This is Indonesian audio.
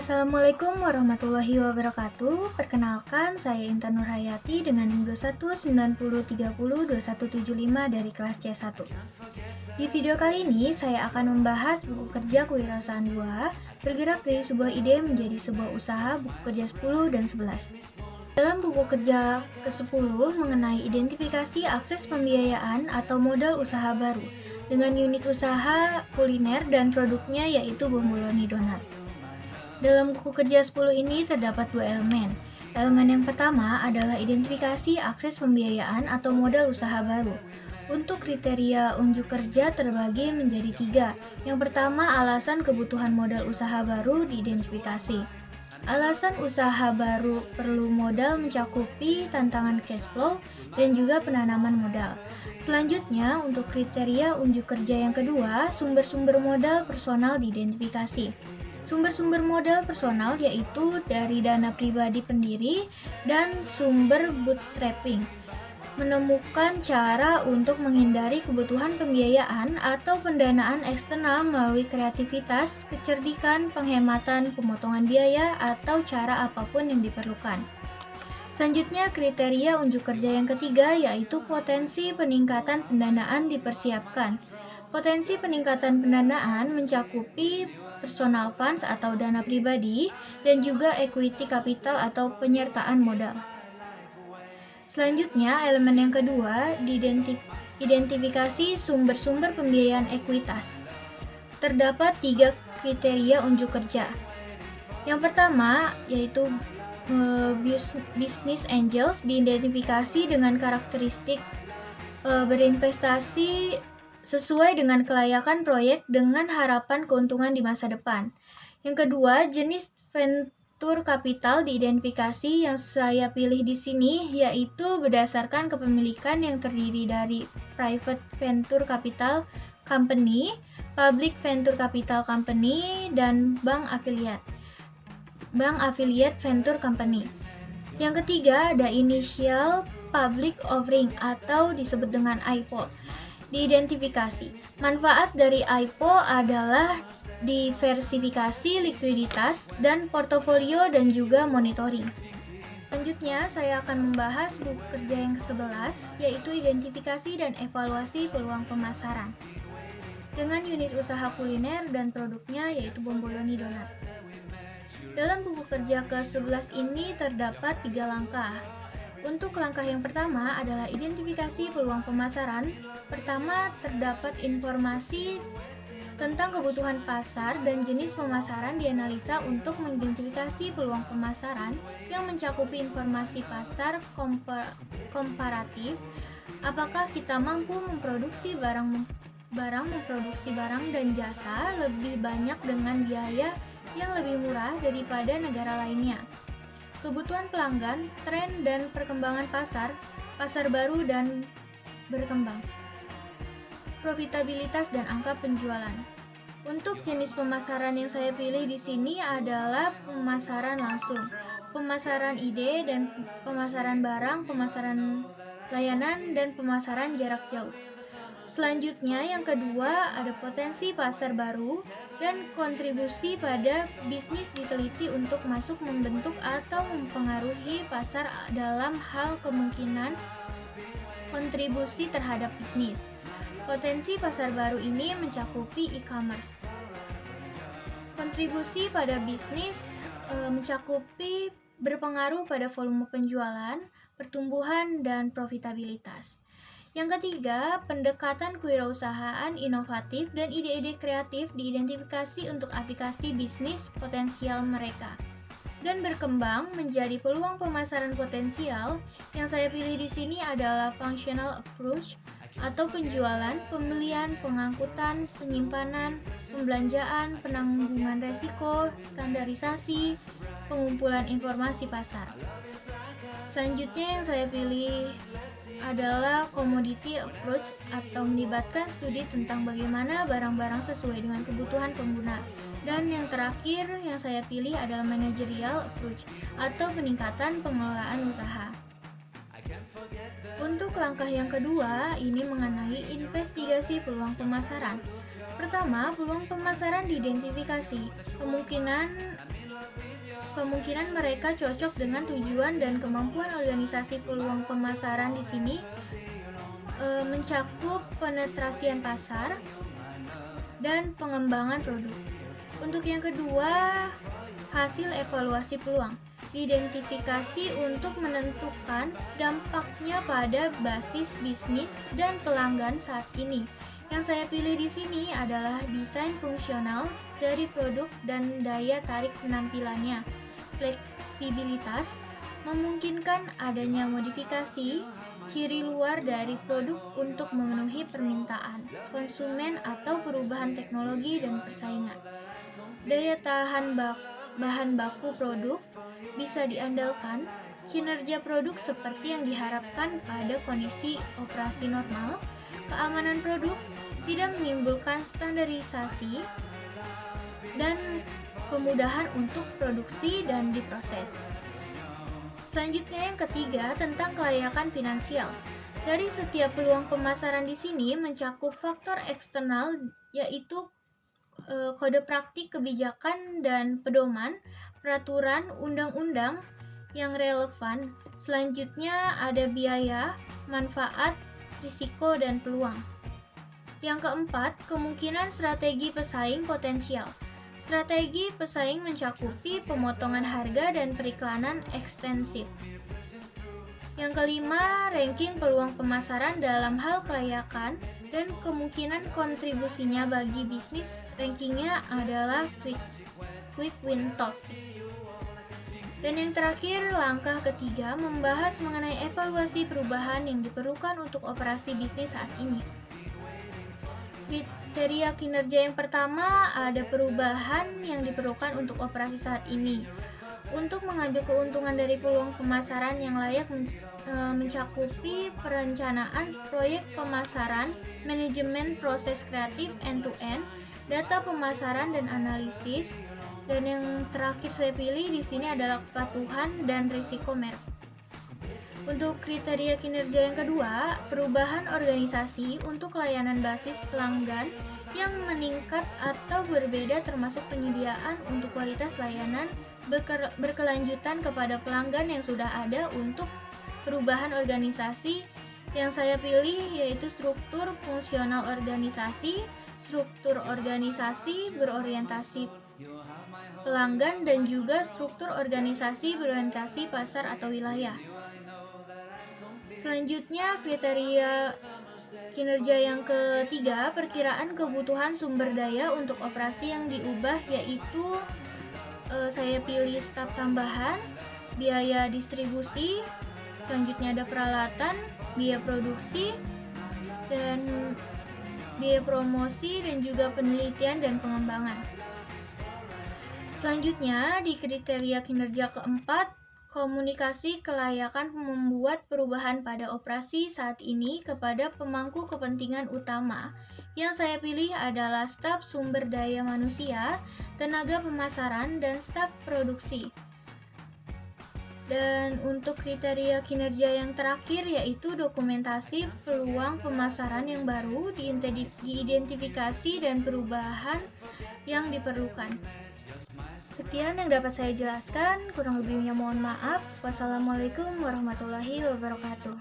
Assalamualaikum warahmatullahi wabarakatuh. Perkenalkan, saya Intan Nurhayati dengan NIM 2190302175 dari kelas C1. Di video kali ini, saya akan membahas buku kerja kewirausahaan 2, bergerak dari sebuah ide menjadi sebuah usaha, buku kerja 10 dan 11. Dalam buku kerja ke-10 mengenai identifikasi akses pembiayaan atau modal usaha baru dengan unit usaha kuliner dan produknya yaitu Bomboloni Donat. Dalam buku kerja 10 ini terdapat dua elemen. Elemen yang pertama adalah identifikasi akses pembiayaan atau modal usaha baru. Untuk kriteria unjuk kerja terbagi menjadi 3. Yang pertama, alasan kebutuhan modal usaha baru diidentifikasi. Alasan usaha baru perlu modal mencakupi tantangan cash flow dan juga penanaman modal. Selanjutnya, untuk kriteria unjuk kerja yang kedua, sumber-sumber modal personal diidentifikasi. Sumber-sumber modal personal yaitu dari dana pribadi pendiri dan sumber bootstrapping. Menemukan cara untuk menghindari kebutuhan pembiayaan atau pendanaan eksternal melalui kreativitas, kecerdikan, penghematan, pemotongan biaya, atau cara apapun yang diperlukan. Selanjutnya, kriteria unjuk kerja yang ketiga yaitu potensi peningkatan pendanaan dipersiapkan. Potensi peningkatan pendanaan mencakupi personal funds atau dana pribadi dan juga equity capital atau penyertaan modal. Selanjutnya, elemen yang kedua, identifikasi sumber-sumber pembiayaan ekuitas. Terdapat 3 kriteria unjuk kerja. Yang pertama, yaitu business angels diidentifikasi dengan karakteristik berinvestasi sesuai dengan kelayakan proyek dengan harapan keuntungan di masa depan. Yang kedua, jenis venture capital diidentifikasi yang saya pilih di sini yaitu berdasarkan kepemilikan yang terdiri dari private venture capital company, public venture capital company, dan bank affiliate venture company. Yang ketiga, ada initial public offering atau disebut dengan IPO. Diidentifikasi. Manfaat dari IPO adalah diversifikasi likuiditas dan portofolio dan juga monitoring. Selanjutnya, saya akan membahas buku kerja yang ke-11, yaitu identifikasi dan evaluasi peluang pemasaran. Dengan unit usaha kuliner dan produknya yaitu Bomboloni Donat. Dalam buku kerja ke-11 ini terdapat 3 langkah. Untuk langkah yang pertama adalah identifikasi peluang pemasaran. Pertama, terdapat informasi tentang kebutuhan pasar dan jenis pemasaran dianalisa untuk mengidentifikasi peluang pemasaran yang mencakupi informasi pasar komparatif. Apakah kita mampu memproduksi barang dan jasa lebih banyak dengan biaya yang lebih murah daripada negara lainnya. Kebutuhan pelanggan, tren dan perkembangan pasar baru dan berkembang. Profitabilitas dan angka penjualan. Untuk jenis pemasaran yang saya pilih di sini adalah pemasaran langsung, pemasaran ide dan pemasaran barang, pemasaran layanan dan pemasaran jarak jauh. Selanjutnya, yang kedua ada potensi pasar baru dan kontribusi pada bisnis diteliti untuk masuk membentuk atau mempengaruhi pasar dalam hal kemungkinan kontribusi terhadap bisnis. Potensi pasar baru ini mencakupi e-commerce. Kontribusi pada bisnis mencakupi berpengaruh pada volume penjualan, pertumbuhan, dan profitabilitas. Yang ketiga, pendekatan kewirausahaan inovatif dan ide-ide kreatif diidentifikasi untuk aplikasi bisnis potensial mereka dan berkembang menjadi peluang pemasaran potensial. Yang saya pilih di sini adalah functional approach atau penjualan, pembelian, pengangkutan, penyimpanan, pembelanjaan, penanggulangan risiko, standarisasi, pengumpulan informasi pasar. Selanjutnya yang saya pilih adalah commodity approach atau melibatkan studi tentang bagaimana barang-barang sesuai dengan kebutuhan pengguna. Dan yang terakhir yang saya pilih adalah managerial approach atau peningkatan pengelolaan usaha. Untuk langkah yang kedua, ini mengenai investigasi peluang pemasaran. Pertama, peluang pemasaran diidentifikasi. Kemungkinan kemungkinan mereka cocok dengan tujuan dan kemampuan organisasi. Peluang pemasaran di sini mencakup penetrasian pasar dan pengembangan produk. Untuk yang kedua, hasil evaluasi peluang diidentifikasi untuk menentukan dampaknya pada basis bisnis dan pelanggan saat ini. Yang saya pilih di sini adalah desain fungsional dari produk dan daya tarik penampilannya. Fleksibilitas memungkinkan adanya modifikasi ciri luar dari produk untuk memenuhi permintaan konsumen atau perubahan teknologi dan persaingan. Daya tahan bahan baku produk bisa diandalkan, kinerja produk seperti yang diharapkan pada kondisi operasi normal, keamanan produk tidak menimbulkan standarisasi, dan kemudahan untuk produksi dan diproses. Selanjutnya yang ketiga tentang kelayakan finansial. Dari setiap peluang pemasaran di sini mencakup faktor eksternal yaitu kode praktik kebijakan dan pedoman, peraturan, undang-undang yang relevan. Selanjutnya ada biaya, manfaat, risiko, dan peluang. Yang keempat, kemungkinan strategi pesaing potensial. Strategi pesaing mencakupi pemotongan harga dan periklanan ekstensif. Yang kelima, ranking peluang pemasaran dalam hal kelayakan dan kemungkinan kontribusinya bagi bisnis. Rankingnya adalah quick win toss. Dan yang terakhir, langkah ketiga membahas mengenai evaluasi perubahan yang diperlukan untuk operasi bisnis saat ini. Kriteria kinerja yang pertama, ada perubahan yang diperlukan untuk operasi saat ini. Untuk mengambil keuntungan dari peluang pemasaran yang layak mencakupi perencanaan proyek pemasaran, manajemen proses kreatif end-to-end, data pemasaran dan analisis, dan yang terakhir saya pilih di sini adalah kepatuhan dan risiko merek. Untuk kriteria kinerja yang kedua, perubahan organisasi untuk layanan basis pelanggan yang meningkat atau berbeda termasuk penyediaan untuk kualitas layanan berkelanjutan kepada pelanggan yang sudah ada. Untuk perubahan organisasi yang saya pilih yaitu struktur fungsional organisasi, struktur organisasi berorientasi pelanggan, dan juga struktur organisasi berorientasi pasar atau wilayah. Selanjutnya, kriteria kinerja yang ketiga, perkiraan kebutuhan sumber daya untuk operasi yang diubah, yaitu saya pilih staf tambahan, biaya distribusi, selanjutnya ada peralatan, biaya produksi, dan biaya promosi, dan juga penelitian dan pengembangan. Selanjutnya, di kriteria kinerja keempat, komunikasi kelayakan membuat perubahan pada operasi saat ini kepada pemangku kepentingan utama. Yang saya pilih adalah staf sumber daya manusia, tenaga pemasaran, dan staf produksi. Dan untuk kriteria kinerja yang terakhir yaitu dokumentasi peluang pemasaran yang baru, diidentifikasi dan perubahan yang diperlukan. Sekian yang dapat saya jelaskan, kurang lebihnya mohon maaf. Wassalamualaikum warahmatullahi wabarakatuh.